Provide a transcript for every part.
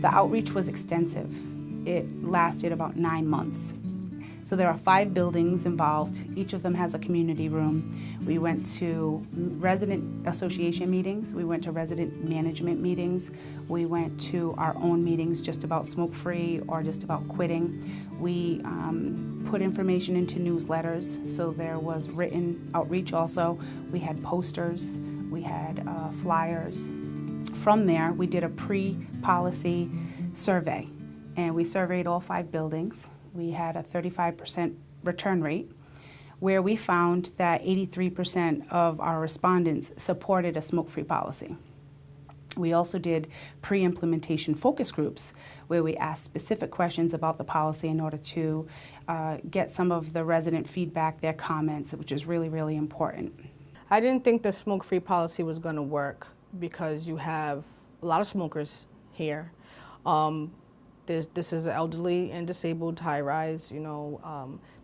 The outreach was extensive. It lasted about 9 months. So there are 5 buildings involved. Each of them has a community room. We went to resident association meetings. We went to resident management meetings. We went to our own meetings just about smoke-free or just about quitting. We put information into newsletters, so there was written outreach also. We had posters, we had flyers. From there, we did a pre-policy survey, and we surveyed all 5 buildings. We had a 35% return rate, where we found that 83% of our respondents supported a smoke-free policy. We also did pre-implementation focus groups, where we asked specific questions about the policy in order to get some of the resident feedback, their comments, which is really, really important. I didn't think the smoke-free policy was going to work because you have a lot of smokers here. This is an elderly and disabled high-rise.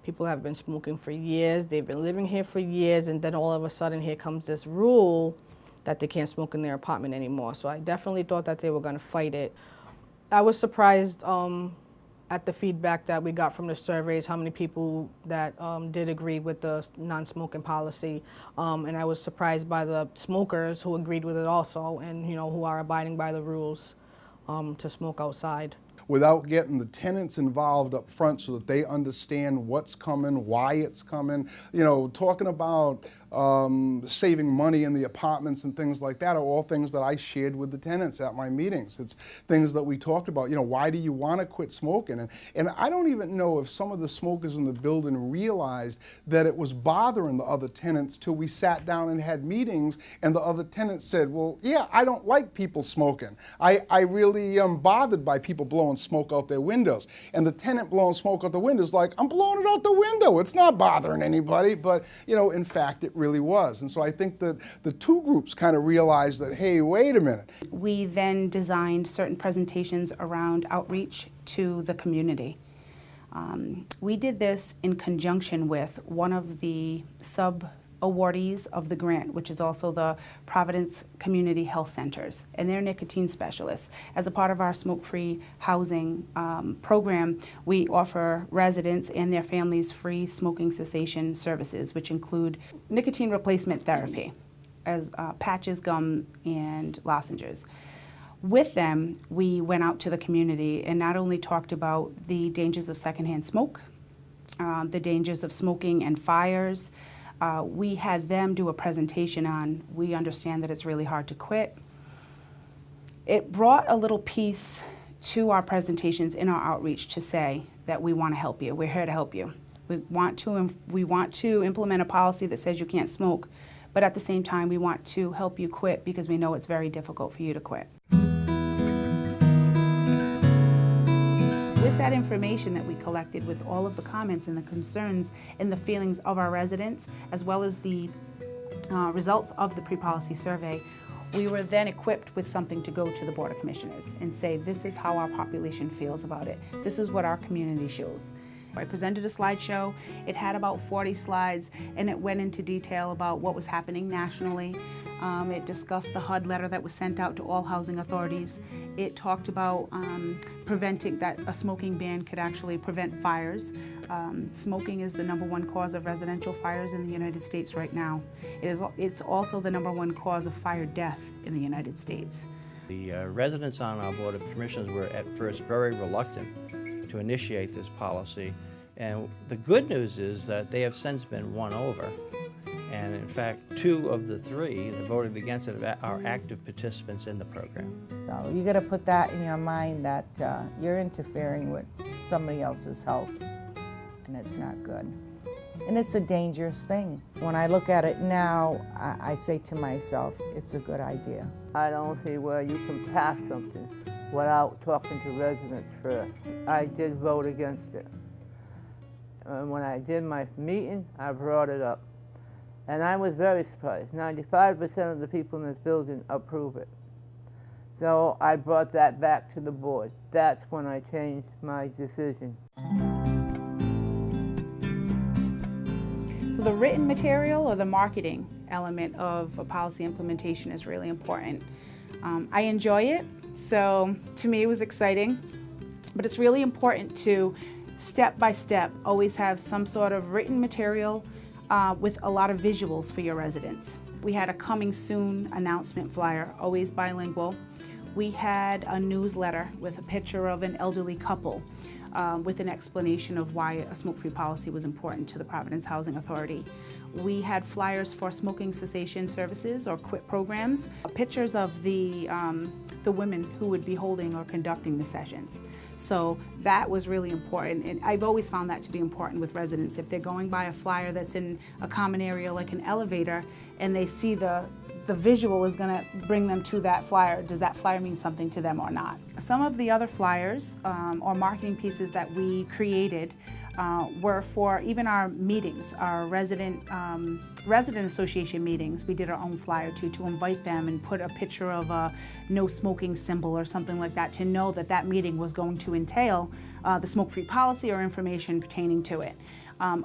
People have been smoking for years. They've been living here for years, and then all of a sudden here comes this rule that they can't smoke in their apartment anymore. So I definitely thought that they were going to fight it. I was surprised at the feedback that we got from the surveys, how many people that did agree with the non-smoking policy. And I was surprised by the smokers who agreed with it also, and who are abiding by the rules to smoke outside. Without getting the tenants involved up front so that they understand what's coming, why it's coming. Talking about saving money in the apartments and things like that are all things that I shared with the tenants at my meetings. It's things that we talked about, why do you want to quit smoking? And I don't even know if some of the smokers in the building realized that it was bothering the other tenants till we sat down and had meetings and the other tenants said, well, yeah, I don't like people smoking. I really am bothered by people blowing smoke out their windows. And the tenant blowing smoke out the windows like, I'm blowing it out the window. It's not bothering anybody. But, in fact, it really was. And so I think that the 2 groups kind of realized that, hey, wait a minute. We then designed certain presentations around outreach to the community. We did this in conjunction with one of the sub-awardees of the grant, which is also the Providence Community Health Centers, and they're nicotine specialists. As a part of our smoke-free housing program, we offer residents and their families free smoking cessation services, which include nicotine replacement therapy, as patches, gum, and lozenges. With them, we went out to the community and not only talked about the dangers of secondhand smoke, the dangers of smoking and fires. We had them do a presentation on, we understand that it's really hard to quit. It brought a little piece to our presentations in our outreach to say that we want to help you. We're here to help you. We want to implement a policy that says you can't smoke, but at the same time, we want to help you quit because we know it's very difficult for you to quit. With that information that we collected, with all of the comments and the concerns and the feelings of our residents, as well as the results of the pre-policy survey, we were then equipped with something to go to the Board of Commissioners and say, this is how our population feels about it. This is what our community shows. I presented a slideshow. It had about 40 slides, and it went into detail about what was happening nationally. It discussed the HUD letter that was sent out to all housing authorities. It talked about preventing that a smoking ban could actually prevent Smoking is the #1 cause of residential fires in the United States right now. It's also the #1 cause of fire death in the United States. The residents on our Board of Commissioners were at first very reluctant to initiate this policy, and the good news is that they have since been won over. And in fact, 2 of the 3 that voted against it are active participants in the program. So you got to put that in your mind that you're interfering with somebody else's health, and it's not good. And it's a dangerous thing. When I look at it now, I say to myself, it's a good idea. I don't see where you can pass something without talking to residents first. I did vote against it. And when I did my meeting, I brought it up. And I was very surprised. 95% of the people in this building approve it. So I brought that back to the board. That's when I changed my decision. So the written material or the marketing element of a policy implementation is really important. I enjoy it. So to me, it was exciting, but it's really important to step by step always have some sort of written material with a lot of visuals for your residents. We had a coming soon announcement flyer, always bilingual. We had a newsletter with a picture of an elderly couple with an explanation of why a smoke-free policy was important to the Providence Housing Authority. We had flyers for smoking cessation services or quit programs, pictures of the women who would be holding or conducting the sessions. So that was really important, and I've always found that to be important with residents. If they're going by a flyer that's in a common area like an elevator and they see the visual is going to bring them to that flyer, does that flyer mean something to them or not? Some of the other flyers or marketing pieces that we created were for even our meetings, our resident association meetings. We did our own flyer to invite them and put a picture of a no smoking symbol or something like that to know that that meeting was going to entail the smoke-free policy or information pertaining to it.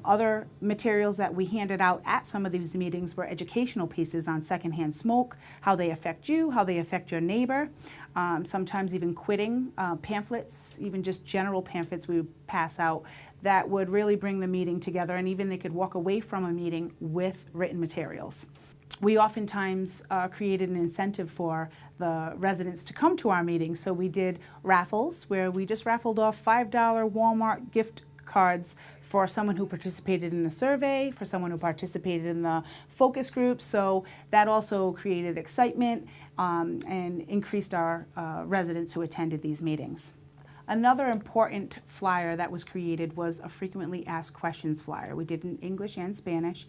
Other materials that we handed out at some of these meetings were educational pieces on secondhand smoke, how they affect you, how they affect your neighbor, sometimes even quitting, pamphlets, even just general pamphlets we would pass out that would really bring the meeting together, and even they could walk away from a meeting with written materials. We oftentimes created an incentive for the residents to come to our meetings, so we did raffles where we just raffled off $5 Walmart gift cards for someone who participated in the survey, for someone who participated in the focus group. So that also created excitement and increased our residents who attended these meetings. Another important flyer that was created was a frequently asked questions flyer. We did in English and Spanish,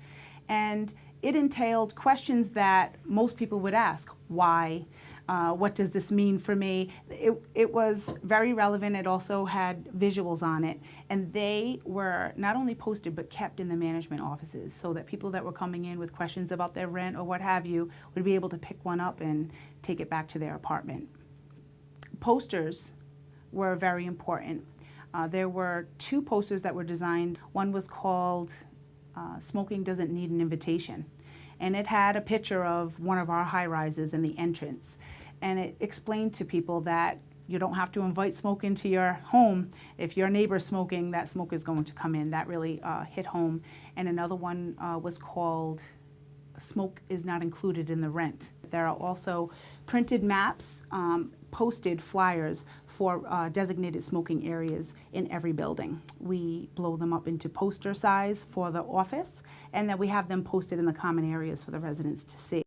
and it entailed questions that most people would ask. Why? What does this mean for me? It was very relevant. It also had visuals on it, and they were not only posted but kept in the management offices so that people that were coming in with questions about their rent or what have you would be able to pick one up and take it back to their apartment. Posters were very important. There were 2 posters that were designed. One was called Smoking Doesn't Need an Invitation, and it had a picture of one of our high-rises in the entrance, and it explained to people that you don't have to invite smoke into your home. If your neighbor's smoking, that smoke is going to come in. That really hit home. And another one was called Smoke is Not Included in the Rent. There are also printed maps, posted flyers for designated smoking areas in every building. We blow them up into poster size for the office, and then we have them posted in the common areas for the residents to see.